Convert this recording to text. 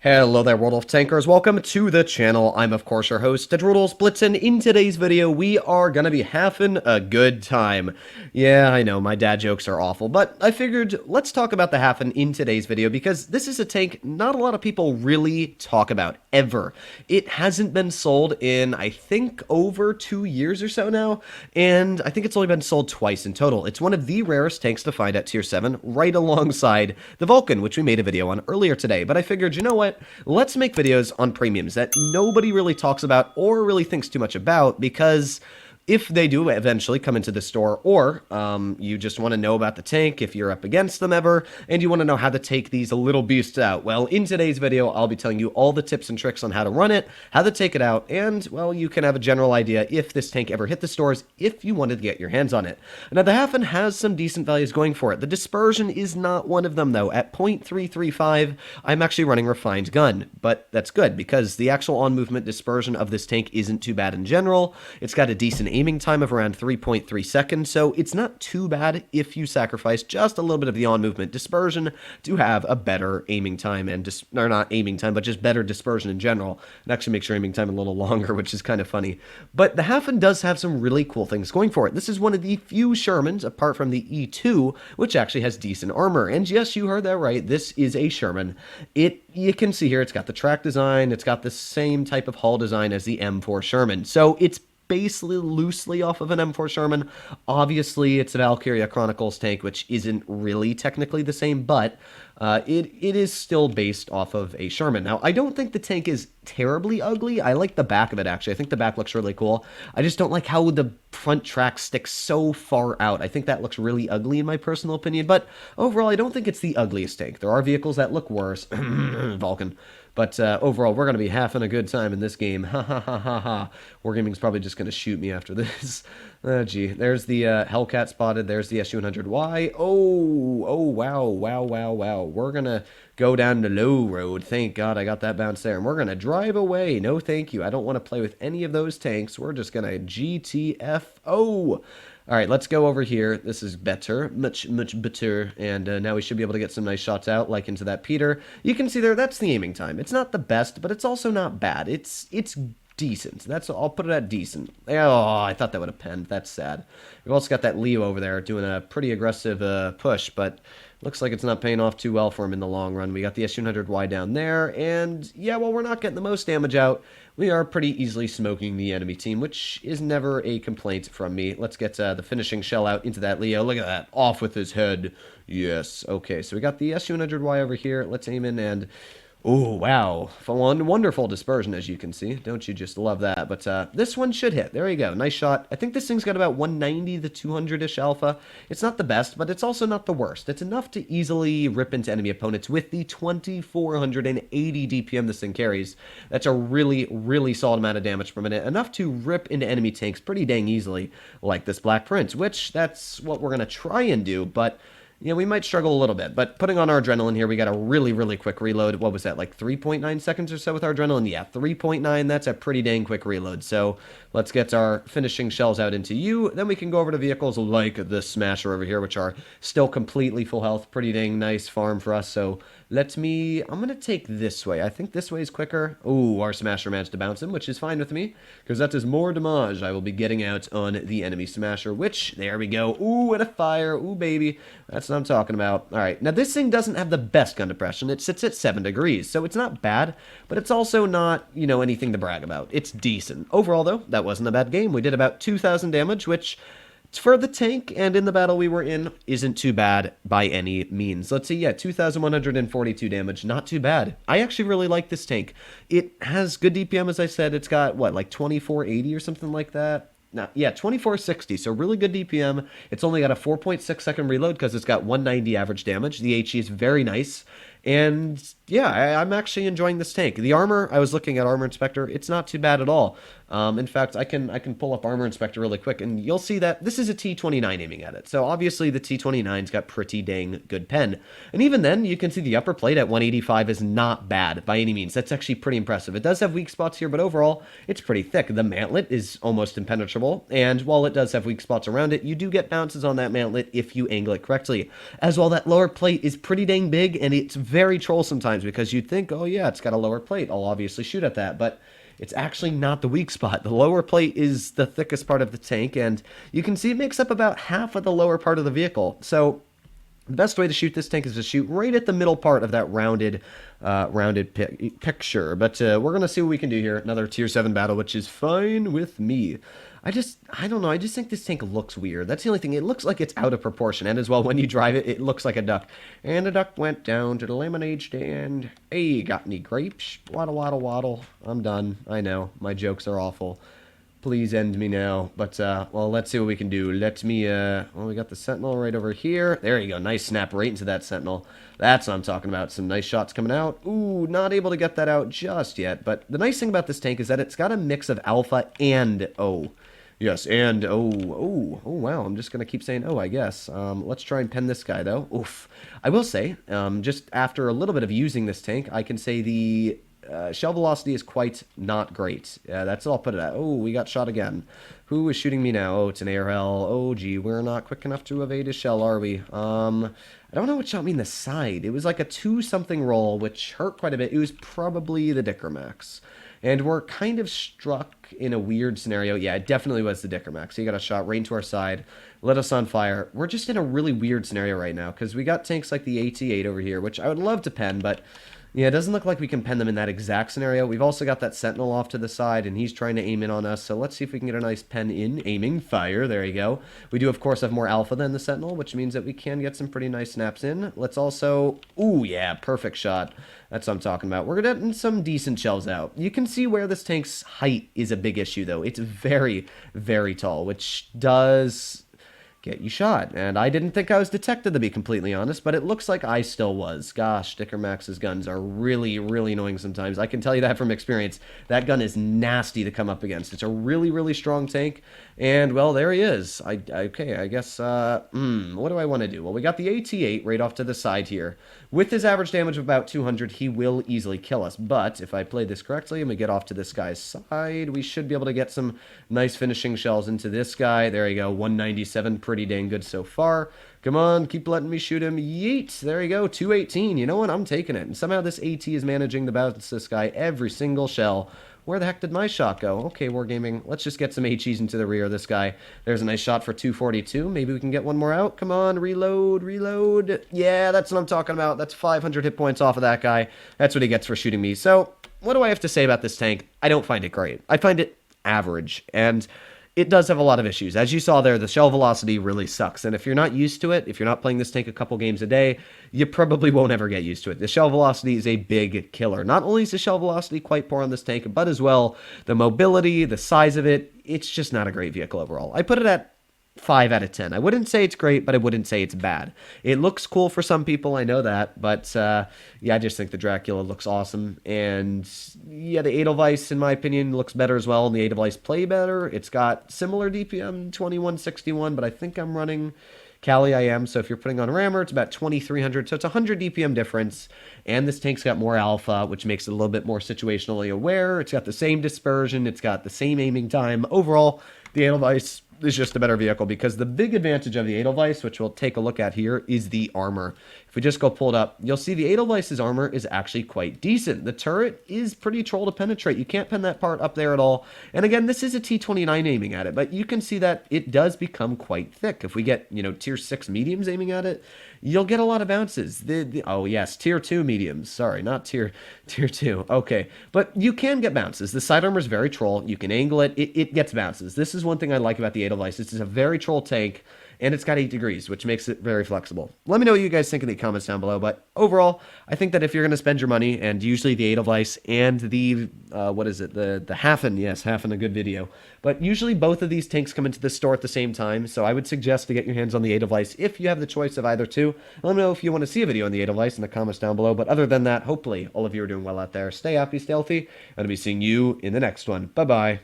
Hello there, World of Tankers. Welcome to the channel. I'm, of course, your host, Blitz, and in today's video, we are gonna be having a good time. Yeah, I know, my dad jokes are awful, but I figured let's talk about the Hafen in today's video because this is a tank not a lot of people really talk about, ever. It hasn't been sold in, I think, over 2 years or so now, and I think it's only been sold twice in total. It's one of the rarest tanks to find at Tier 7, right alongside the Vulcan, which we made a video on earlier today, but I figured, you know what? Let's make videos on premiums that nobody really talks about or really thinks too much about, because if they do eventually come into the store, or you just want to know about the tank if you're up against them ever, and you want to know how to take these little beasts out, well, in today's video, I'll be telling you all the tips and tricks on how to run it, how to take it out, and, well, you can have a general idea if this tank ever hit the stores, if you wanted to get your hands on it. Now, the Hafen has some decent values going for it. The dispersion is not one of them, though. At 0.335, I'm actually running refined gun, but that's good, because the actual on-movement dispersion of this tank isn't too bad in general. It's got a decent aiming time of around 3.3 seconds, so it's not too bad if you sacrifice just a little bit of the on-movement dispersion to have a better aiming time, and or not aiming time, but just better dispersion in general. It actually makes your aiming time a little longer, which is kind of funny. But the Hafen does have some really cool things going for it. This is one of the few Shermans, apart from the E2, which actually has decent armor. And yes, you heard that right, this is a Sherman. You can see here, it's got the track design, it's got the same type of hull design as the M4 Sherman. So it's basically loosely off of an M4 Sherman. Obviously, it's a Valkyria Chronicles tank, which isn't really technically the same, but it is still based off of a Sherman. Now, I don't think the tank is terribly ugly. I like the back of it, actually. I think the back looks really cool. I just don't like how the front track sticks so far out. I think that looks really ugly in my personal opinion, but overall, I don't think it's the ugliest tank. There are vehicles that look worse. Vulcan. But overall, we're going to be having a good time in this game. Ha ha ha ha ha. Wargaming's probably just going to shoot me after this. Oh, gee. There's the Hellcat spotted. There's the SU-100Y. Oh, wow, wow, wow, wow. We're going to go down the low road. Thank God I got that bounce there. And we're going to drive away. No, thank you. I don't want to play with any of those tanks. We're just going to GTFO. All right, let's go over here. This is better, much better, and now we should be able to get some nice shots out, like into that Peter. You can see there, that's the aiming time. It's not the best, but it's also not bad. It's decent. I'll put it at decent. Oh, I thought that would have penned. That's sad. We've also got that Leo over there doing a pretty aggressive push, but looks like it's not paying off too well for him in the long run. We got the SU-100Y down there, and yeah, while we're not getting the most damage out, we are pretty easily smoking the enemy team, which is never a complaint from me. Let's get the finishing shell out into that Leo. Look at that. Off with his head. Yes. Okay, so we got the SU-100Y over here. Let's aim in and... Oh, wow. Wonderful dispersion, as you can see. Don't you just love that? But this one should hit. There you go. Nice shot. I think this thing's got about 190 to 200-ish alpha. It's not the best, but it's also not the worst. It's enough to easily rip into enemy opponents with the 2,480 DPM this thing carries. That's a really, really solid amount of damage per minute. Enough to rip into enemy tanks pretty dang easily, like this Black Prince, which that's what we're going to try and do, but... yeah, we might struggle a little bit, but putting on our adrenaline here, we got a really, really quick reload. What was that, like 3.9 seconds or so with our adrenaline? Yeah, 3.9, that's a pretty dang quick reload. So let's get our finishing shells out into you. Then we can go over to vehicles like the Smasher over here, which are still completely full health. Pretty dang nice farm for us. So I'm going to take this way. I think this way is quicker. Oh, our Smasher managed to bounce him, which is fine with me, because that is more damage I will be getting out on the enemy Smasher, which, there we go. Ooh, and a fire. Ooh, baby. That's what I'm talking about. All right, now this thing doesn't have the best gun depression. It sits at 7 degrees, so it's not bad, but it's also not, anything to brag about. It's decent. Overall, though, that wasn't a bad game. We did about 2,000 damage, which... for the tank and in the battle we were in, isn't too bad by any means. Let's see, yeah, 2,142 damage, not too bad. I actually really like this tank. It has good DPM, as I said. It's got, what, like 2,480 or something like that? No, yeah, 2,460, so really good DPM. It's only got a 4.6 second reload because it's got 190 average damage. The HE is very nice. And yeah, I'm actually enjoying this tank. The armor, I was looking at Armor Inspector, it's not too bad at all. In fact, I can pull up Armor Inspector really quick, and you'll see that this is a T29 aiming at it. So obviously the T29's got pretty dang good pen. And even then, you can see the upper plate at 185 is not bad by any means. That's actually pretty impressive. It does have weak spots here, but overall, it's pretty thick. The mantlet is almost impenetrable, and while it does have weak spots around it, you do get bounces on that mantlet if you angle it correctly. As well, that lower plate is pretty dang big, and it's very troll sometimes. sometimes, because you'd think, oh yeah, it's got a lower plate, I'll obviously shoot at that, but it's actually not the weak spot. The lower plate is the thickest part of the tank, and you can see it makes up about half of the lower part of the vehicle. So the best way to shoot this tank is to shoot right at the middle part of that rounded picture. But we're going to see what we can do here. Another Tier 7 battle, which is fine with me. I don't know, I just think this tank looks weird. That's the only thing. It looks like it's out of proportion. And as well, when you drive it, it looks like a duck. And the duck went down to the lemonade stand. Hey, got any grapes? Waddle, waddle, waddle. I'm done. I know, my jokes are awful. Please end me now. But, well, let's see what we can do. Let me, well, we got the Sentinel right over here. There you go. Nice snap right into that Sentinel. That's what I'm talking about. Some nice shots coming out. Ooh, not able to get that out just yet. But the nice thing about this tank is that it's got a mix of alpha and O. Yes, and oh, wow. I'm just going to keep saying I guess. Let's try and pen this guy, though. Oof. I will say, just after a little bit of using this tank, I can say the shell velocity is quite not great. That's all I'll put it at. Oh, we got shot again. Who is shooting me now? Oh, it's an ARL. Oh, gee, we're not quick enough to evade his shell, are we? I don't know what shot me in the side. It was like a 2-something roll, which hurt quite a bit. It was probably the Dickermax. And we're kind of struck in a weird scenario. Yeah, it definitely was the Dickermax. He got a shot right into our side, lit us on fire. We're just in a really weird scenario right now, because we got tanks like the AT-8 over here, which I would love to pen, but yeah, it doesn't look like we can pen them in that exact scenario. We've also got that Sentinel off to the side, and he's trying to aim in on us. So let's see if we can get a nice pen in. Aiming, fire. There you go. We do, of course, have more alpha than the Sentinel, which means that we can get some pretty nice snaps in. Let's also... Ooh, yeah, perfect shot. That's what I'm talking about. We're getting some decent shells out. You can see where this tank's height is a big issue, though. It's very, very tall, which does get you shot. And I didn't think I was detected, to be completely honest, but it looks like I still was. Gosh, Dickermax's guns are really, really annoying sometimes. I can tell you that from experience. That gun is nasty to come up against. It's a really, really strong tank, and, well, there he is. Okay, I guess, what do I want to do? Well, we got the AT-8 right off to the side here. With his average damage of about 200, he will easily kill us, but if I play this correctly and we get off to this guy's side, we should be able to get some nice finishing shells into this guy. There you go, 197, pretty dang good so far. Come on, keep letting me shoot him. Yeet, there you go, 218. You know what, I'm taking it. And somehow this AT is managing to bounce this guy every single shell. Where the heck did my shot go? Okay, Wargaming, let's just get some HEs into the rear of this guy. There's a nice shot for 242. Maybe we can get one more out. Come on, reload, reload. Yeah, that's what I'm talking about. That's 500 hit points off of that guy. That's what he gets for shooting me. So, what do I have to say about this tank? I don't find it great. I find it average, and it does have a lot of issues. As you saw there, the shell velocity really sucks, and if you're not used to it, if you're not playing this tank a couple games a day, you probably won't ever get used to it. The shell velocity is a big killer. Not only is the shell velocity quite poor on this tank, but as well, the mobility, the size of it, it's just not a great vehicle overall. I put it at 5 out of 10. I wouldn't say it's great, but I wouldn't say it's bad. It looks cool for some people, I know that, but yeah, I just think the Dracula looks awesome, and yeah, the Edelweiss, in my opinion, looks better as well, and the Edelweiss play better. It's got similar DPM, 2161, but I think I'm running Cali I am, so if you're putting on rammer, it's about 2300, so it's 100 DPM difference, and this tank's got more alpha, which makes it a little bit more situationally aware. It's got the same dispersion, it's got the same aiming time. Overall, the Edelweiss is just a better vehicle, because the big advantage of the Edelweiss, which we'll take a look at here, is the armor. If we just go pull it up, you'll see the Edelweiss's armor is actually quite decent. The turret is pretty troll to penetrate. You can't pen that part up there at all. And again, this is a T29 aiming at it, but you can see that it does become quite thick. If we get, you know, tier 6 mediums aiming at it, you'll get a lot of bounces. Oh yes, tier 2 mediums. Sorry, not tier 2. Okay, but you can get bounces. The side armor is very troll. You can angle it. It gets bounces. This is one thing I like about the Edelweiss. This is a very troll tank, and it's got 8 degrees, which makes it very flexible. Let me know what you guys think in the comments down below, but overall, I think that if you're going to spend your money, and usually the Edelweiss and the, what is it, the Hafen, yes, Hafen, a good video, but usually both of these tanks come into the store at the same time, so I would suggest to get your hands on the Edelweiss if you have the choice of either two. Let me know if you want to see a video on the Edelweiss in the comments down below, but other than that, hopefully all of you are doing well out there. Stay happy, stay healthy, and I'll be seeing you in the next one. Bye-bye.